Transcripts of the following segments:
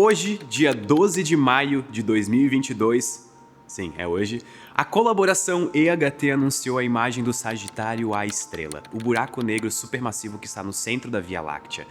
Hoje, dia 12 de maio de 2022, sim, é hoje, a colaboração EHT anunciou a imagem do Sagitário A Estrela, o buraco negro supermassivo que está no centro da Via Láctea.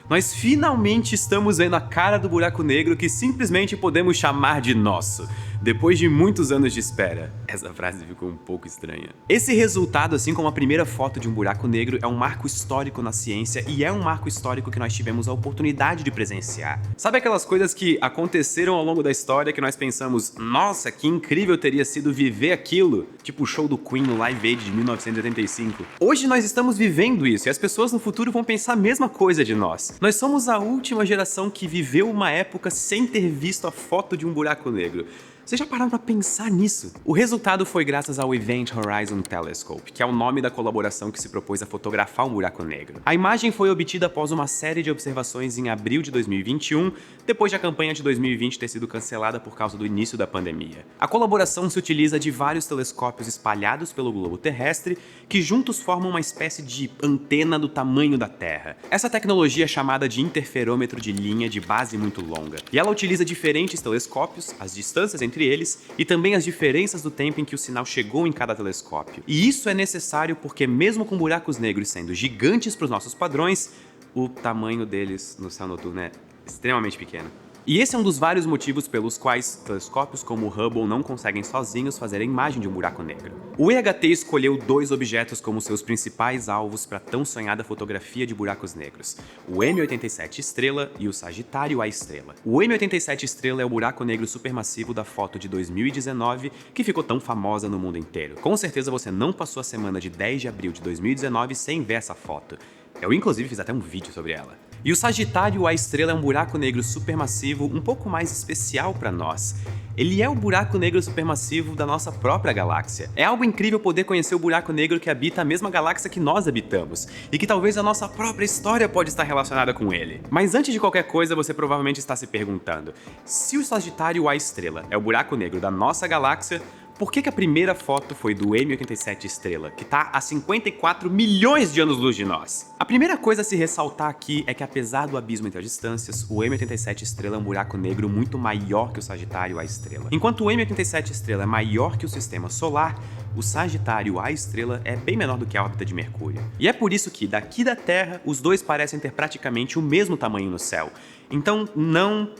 Nós finalmente estamos vendo a cara do buraco negro que simplesmente podemos chamar de nosso, depois de muitos anos de espera. Essa frase ficou um pouco estranha. Esse resultado, assim como a primeira foto de um buraco negro, é um marco histórico na ciência e é um marco histórico que nós tivemos a oportunidade de presenciar. Sabe aquelas coisas que aconteceram ao longo da história que nós pensamos, nossa, que incrível teria sido viver aquilo? Tipo o show do Queen no Live Aid de 1985. Hoje nós estamos vivendo isso e as pessoas no futuro vão pensar a mesma coisa de nós. Nós somos a última geração que viveu uma época sem ter visto a foto de um buraco negro. Vocês já pararam pra pensar nisso? O resultado foi graças ao Event Horizon Telescope, que é o nome da colaboração que se propôs a fotografar um buraco negro. A imagem foi obtida após uma série de observações em abril de 2021, depois de a campanha de 2020 ter sido cancelada por causa do início da pandemia. A colaboração se utiliza de vários telescópios espalhados pelo globo terrestre, que juntos formam uma espécie de antena do tamanho da Terra. Essa tecnologia é chamada de interferômetro de linha de base muito longa, e ela utiliza diferentes telescópios, as distâncias entre eles e também as diferenças do tempo em que o sinal chegou em cada telescópio. E isso é necessário porque mesmo com buracos negros sendo gigantes para os nossos padrões, o tamanho deles no céu noturno é extremamente pequeno. E esse é um dos vários motivos pelos quais telescópios como o Hubble não conseguem sozinhos fazer a imagem de um buraco negro. O EHT escolheu dois objetos como seus principais alvos para a tão sonhada fotografia de buracos negros, o M87 Estrela e o Sagitário A Estrela. O M87 Estrela é o buraco negro supermassivo da foto de 2019 que ficou tão famosa no mundo inteiro. Com certeza você não passou a semana de 10 de abril de 2019 sem ver essa foto. Eu inclusive fiz até um vídeo sobre ela. E o Sagitário A Estrela é um buraco negro supermassivo um pouco mais especial para nós. Ele é o buraco negro supermassivo da nossa própria galáxia. É algo incrível poder conhecer o buraco negro que habita a mesma galáxia que nós habitamos, e que talvez a nossa própria história pode estar relacionada com ele. Mas antes de qualquer coisa, você provavelmente está se perguntando, se o Sagitário A Estrela é o buraco negro da nossa galáxia, por que a primeira foto foi do M87 Estrela, que está a 54 milhões de anos-luz de nós? A primeira coisa a se ressaltar aqui é que apesar do abismo entre as distâncias, o M87 Estrela é um buraco negro muito maior que o Sagitário A Estrela. Enquanto o M87 Estrela é maior que o Sistema Solar, o Sagitário A Estrela é bem menor do que a órbita de Mercúrio. E é por isso que, daqui da Terra, os dois parecem ter praticamente o mesmo tamanho no céu. Então,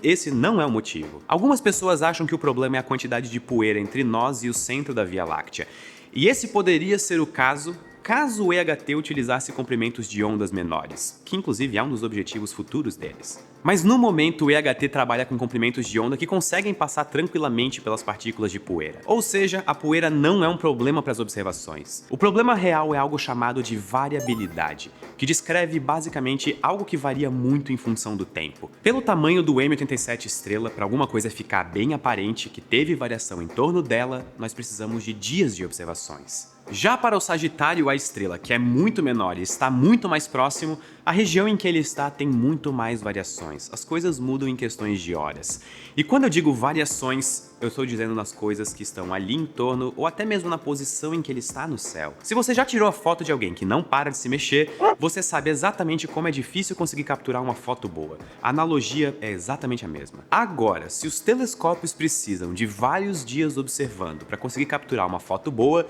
esse não é o motivo. Algumas pessoas acham que o problema é a quantidade de poeira entre nós e o centro da Via Láctea. E esse poderia ser o caso o EHT utilizasse comprimentos de ondas menores, que inclusive é um dos objetivos futuros deles. Mas no momento o EHT trabalha com comprimentos de onda que conseguem passar tranquilamente pelas partículas de poeira. Ou seja, a poeira não é um problema para as observações. O problema real é algo chamado de variabilidade, que descreve basicamente algo que varia muito em função do tempo. Pelo tamanho do M87 Estrela, para alguma coisa ficar bem aparente que teve variação em torno dela, nós precisamos de dias de observações. Já para o Sagitário A Estrela, que é muito menor e está muito mais próximo, a região em que ele está tem muito mais variações. As coisas mudam em questões de horas. E quando eu digo variações, eu estou dizendo nas coisas que estão ali em torno ou até mesmo na posição em que ele está no céu. Se você já tirou a foto de alguém que não para de se mexer, você sabe exatamente como é difícil conseguir capturar uma foto boa. A analogia é exatamente a mesma. Agora, se os telescópios precisam de vários dias observando para conseguir capturar uma foto boa,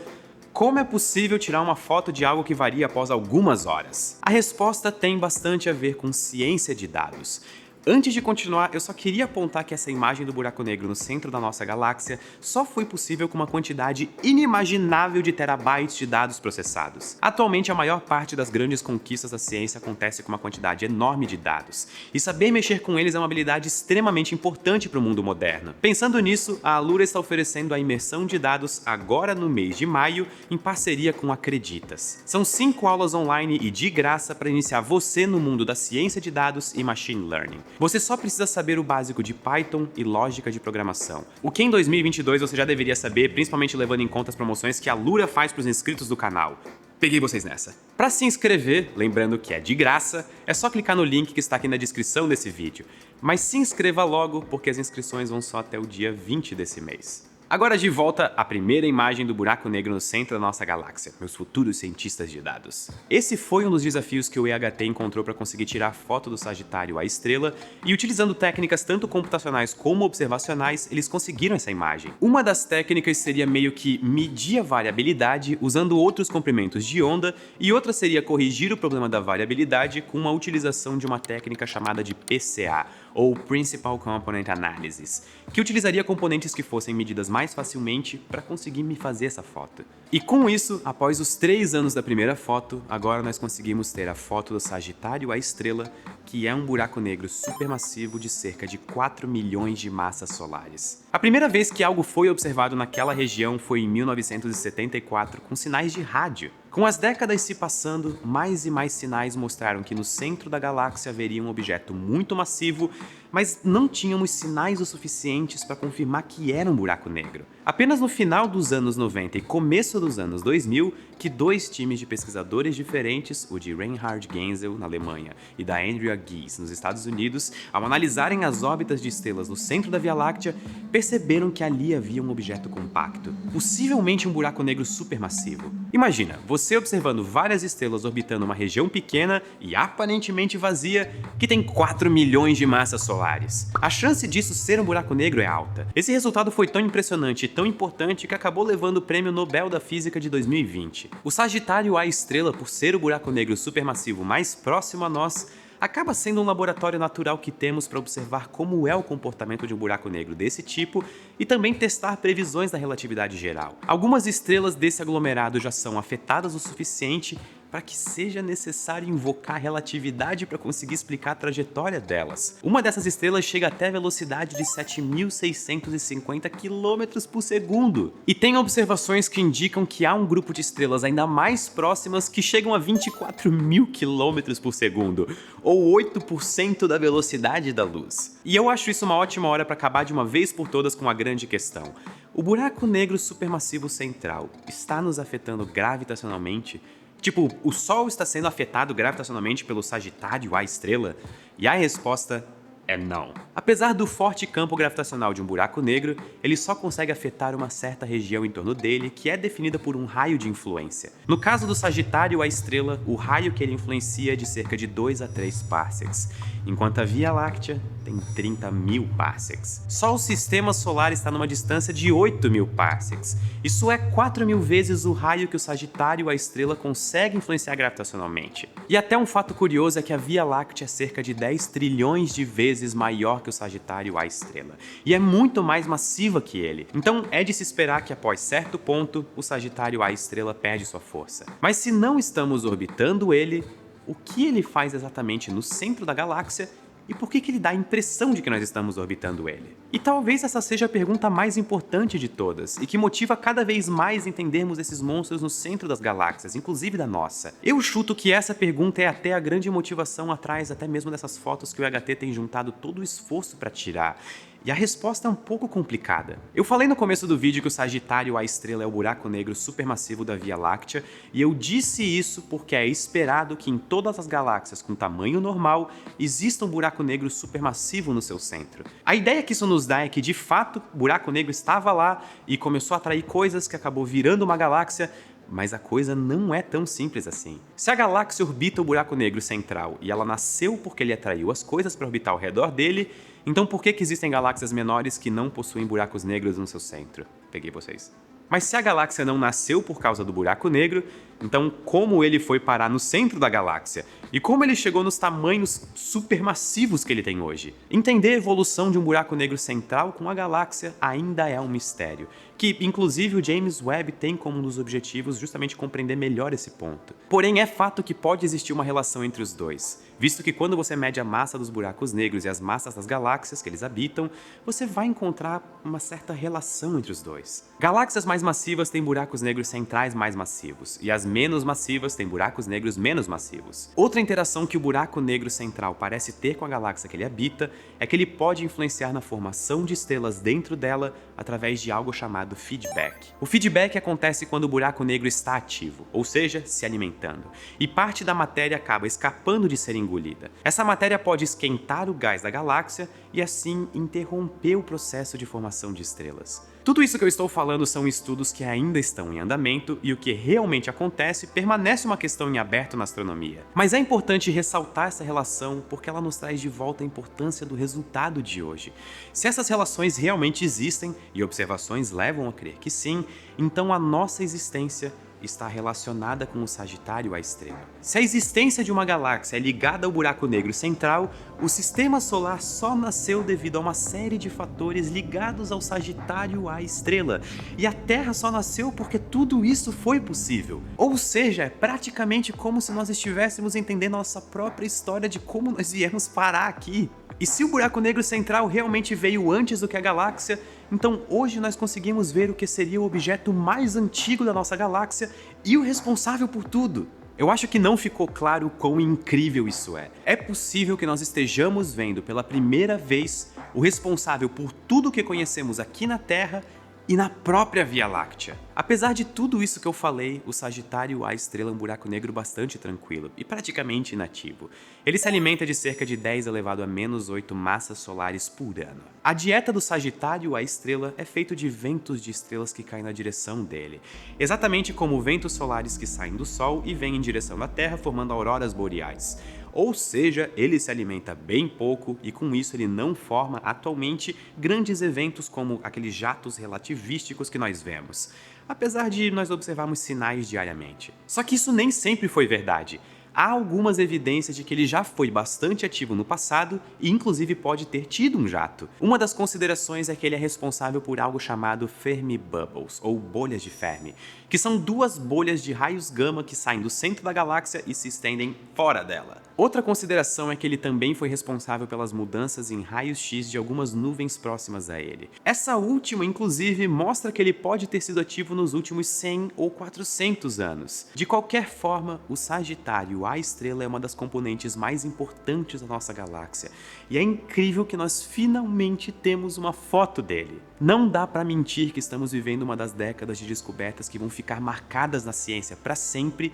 como é possível tirar uma foto de algo que varia após algumas horas? A resposta tem bastante a ver com ciência de dados. Antes de continuar, eu só queria apontar que essa imagem do buraco negro no centro da nossa galáxia só foi possível com uma quantidade inimaginável de terabytes de dados processados. Atualmente, a maior parte das grandes conquistas da ciência acontece com uma quantidade enorme de dados, e saber mexer com eles é uma habilidade extremamente importante para o mundo moderno. Pensando nisso, a Alura está oferecendo a imersão de dados agora no mês de maio, em parceria com Acreditas. São 5 aulas online e de graça para iniciar você no mundo da ciência de dados e machine learning. Você só precisa saber o básico de Python e lógica de programação. O que em 2022 você já deveria saber, principalmente levando em conta as promoções que a Alura faz para os inscritos do canal. Peguei vocês nessa. Para se inscrever, lembrando que é de graça, é só clicar no link que está aqui na descrição desse vídeo. Mas se inscreva logo, porque as inscrições vão só até o dia 20 desse mês. Agora de volta à primeira imagem do buraco negro no centro da nossa galáxia, meus futuros cientistas de dados. Esse foi um dos desafios que o EHT encontrou para conseguir tirar foto do Sagitário à estrela, e utilizando técnicas tanto computacionais como observacionais, eles conseguiram essa imagem. Uma das técnicas seria meio que medir a variabilidade usando outros comprimentos de onda, e outra seria corrigir o problema da variabilidade com a utilização de uma técnica chamada de PCA, ou Principal Component Analysis, que utilizaria componentes que fossem medidas mais facilmente para conseguir me fazer essa foto. E com isso, após os 3 anos da primeira foto, agora nós conseguimos ter a foto do Sagitário à estrela, que é um buraco negro supermassivo de cerca de 4 milhões de massas solares. A primeira vez que algo foi observado naquela região foi em 1974, com sinais de rádio. Com as décadas se passando, mais e mais sinais mostraram que no centro da galáxia haveria um objeto muito massivo, mas não tínhamos sinais o suficientes para confirmar que era um buraco negro. Apenas no final dos anos 90 e começo dos anos 2000, que 2 times de pesquisadores diferentes, o de Reinhard Genzel, na Alemanha, e da Andrea Ghez, nos Estados Unidos, ao analisarem as órbitas de estrelas no centro da Via Láctea, perceberam que ali havia um objeto compacto, possivelmente um buraco negro supermassivo. Imagina, você observando várias estrelas orbitando uma região pequena e aparentemente vazia, que tem 4 milhões de massas solares. A chance disso ser um buraco negro é alta. Esse resultado foi tão impressionante e tão importante que acabou levando o Prêmio Nobel da Física de 2020. O Sagitário A estrela, por ser o buraco negro supermassivo mais próximo a nós, acaba sendo um laboratório natural que temos para observar como é o comportamento de um buraco negro desse tipo e também testar previsões da relatividade geral. Algumas estrelas desse aglomerado já são afetadas o suficiente para que seja necessário invocar relatividade para conseguir explicar a trajetória delas. Uma dessas estrelas chega até a velocidade de 7.650 km por segundo. E tem observações que indicam que há um grupo de estrelas ainda mais próximas que chegam a 24.000 km por segundo, ou 8% da velocidade da luz. E eu acho isso uma ótima hora para acabar de uma vez por todas com a grande questão. O buraco negro supermassivo central está nos afetando gravitacionalmente? Tipo, o Sol está sendo afetado gravitacionalmente pelo Sagitário A estrela? E a resposta é não. Apesar do forte campo gravitacional de um buraco negro, ele só consegue afetar uma certa região em torno dele, que é definida por um raio de influência. No caso do Sagitário A estrela, o raio que ele influencia é de cerca de 2 a 3 parsecs, enquanto a Via Láctea tem 30.000 parsecs. Só o sistema solar está numa distância de 8.000 parsecs. Isso é 4.000 vezes o raio que o Sagitário A estrela consegue influenciar gravitacionalmente. E até um fato curioso é que a Via Láctea é cerca de 10 trilhões de vezes maior que o Sagitário A estrela, e é muito mais massiva que ele. Então é de se esperar que após certo ponto, o Sagitário A estrela perde sua força. Mas se não estamos orbitando ele, o que ele faz exatamente no centro da galáxia e por que ele dá a impressão de que nós estamos orbitando ele? E talvez essa seja a pergunta mais importante de todas e que motiva cada vez mais entendermos esses monstros no centro das galáxias, inclusive da nossa. Eu chuto que essa pergunta é até a grande motivação atrás até mesmo dessas fotos que o EHT tem juntado todo o esforço para tirar. E a resposta é um pouco complicada. Eu falei no começo do vídeo que o Sagitário A estrela é o buraco negro supermassivo da Via Láctea, e eu disse isso porque é esperado que em todas as galáxias com tamanho normal exista um buraco negro supermassivo no seu centro. A ideia que isso nos dá é que, de fato, o buraco negro estava lá e começou a atrair coisas que acabou virando uma galáxia. Mas a coisa não é tão simples assim. Se a galáxia orbita o buraco negro central e ela nasceu porque ele atraiu as coisas para orbitar ao redor dele, então por que existem galáxias menores que não possuem buracos negros no seu centro? Peguei vocês. Mas se a galáxia não nasceu por causa do buraco negro, então como ele foi parar no centro da galáxia? E como ele chegou nos tamanhos supermassivos que ele tem hoje? Entender a evolução de um buraco negro central com a galáxia ainda é um mistério, que inclusive o James Webb tem como um dos objetivos justamente compreender melhor esse ponto. Porém, é fato que pode existir uma relação entre os dois, visto que quando você mede a massa dos buracos negros e as massas das galáxias que eles habitam, você vai encontrar uma certa relação entre os dois. Galáxias mais massivas têm buracos negros centrais mais massivos, e as menos massivas têm buracos negros menos massivos. Outra interação que o buraco negro central parece ter com a galáxia que ele habita é que ele pode influenciar na formação de estrelas dentro dela através de algo chamado feedback. O feedback acontece quando o buraco negro está ativo, ou seja, se alimentando, e parte da matéria acaba escapando de ser engolida. Essa matéria pode esquentar o gás da galáxia e assim interromper o processo de formação de estrelas. Tudo isso que eu estou falando são estudos que ainda estão em andamento e o que realmente acontece permanece uma questão em aberto na astronomia. Mas é importante ressaltar essa relação porque ela nos traz de volta a importância do resultado de hoje. Se essas relações realmente existem, e observações levam a crer que sim, então a nossa existência está relacionada com o Sagitário, a estrela. Se a existência de uma galáxia é ligada ao buraco negro central, o sistema solar só nasceu devido a uma série de fatores ligados ao Sagitário, a estrela, e a Terra só nasceu porque tudo isso foi possível. Ou seja, é praticamente como se nós estivéssemos entendendo a nossa própria história de como nós viemos parar aqui. E se o buraco negro central realmente veio antes do que a galáxia, então hoje nós conseguimos ver o que seria o objeto mais antigo da nossa galáxia e o responsável por tudo. Eu acho que não ficou claro quão incrível isso é. É possível que nós estejamos vendo pela primeira vez o responsável por tudo que conhecemos aqui na Terra e na própria Via Láctea. Apesar de tudo isso que eu falei, o Sagitário A estrela é um buraco negro bastante tranquilo e praticamente inativo. Ele se alimenta de cerca de 10 elevado a menos 8 massas solares por ano. A dieta do Sagitário A estrela é feita de ventos de estrelas que caem na direção dele, exatamente como ventos solares que saem do Sol e vêm em direção da Terra formando auroras boreais. Ou seja, ele se alimenta bem pouco e com isso ele não forma atualmente grandes eventos como aqueles jatos relativísticos que nós vemos, apesar de nós observarmos sinais diariamente. Só que isso nem sempre foi verdade. Há algumas evidências de que ele já foi bastante ativo no passado e inclusive pode ter tido um jato. Uma das considerações é que ele é responsável por algo chamado Fermi Bubbles, ou bolhas de Fermi, que são duas bolhas de raios gama que saem do centro da galáxia e se estendem fora dela. Outra consideração é que ele também foi responsável pelas mudanças em raios-x de algumas nuvens próximas a ele. Essa última, inclusive, mostra que ele pode ter sido ativo nos últimos 100 ou 400 anos. De qualquer forma, o Sagitário, a estrela, é uma das componentes mais importantes da nossa galáxia, e é incrível que nós finalmente temos uma foto dele. Não dá pra mentir que estamos vivendo uma das décadas de descobertas que vão ficar marcadas na ciência para sempre,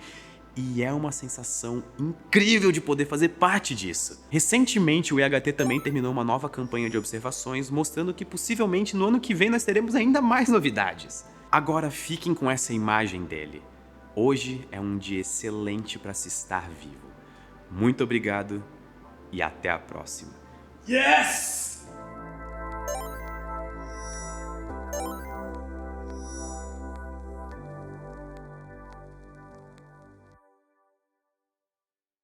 e é uma sensação incrível de poder fazer parte disso. Recentemente, o EHT também terminou uma nova campanha de observações, mostrando que possivelmente no ano que vem nós teremos ainda mais novidades. Agora fiquem com essa imagem dele. Hoje é um dia excelente para se estar vivo. Muito obrigado e até a próxima. Yes!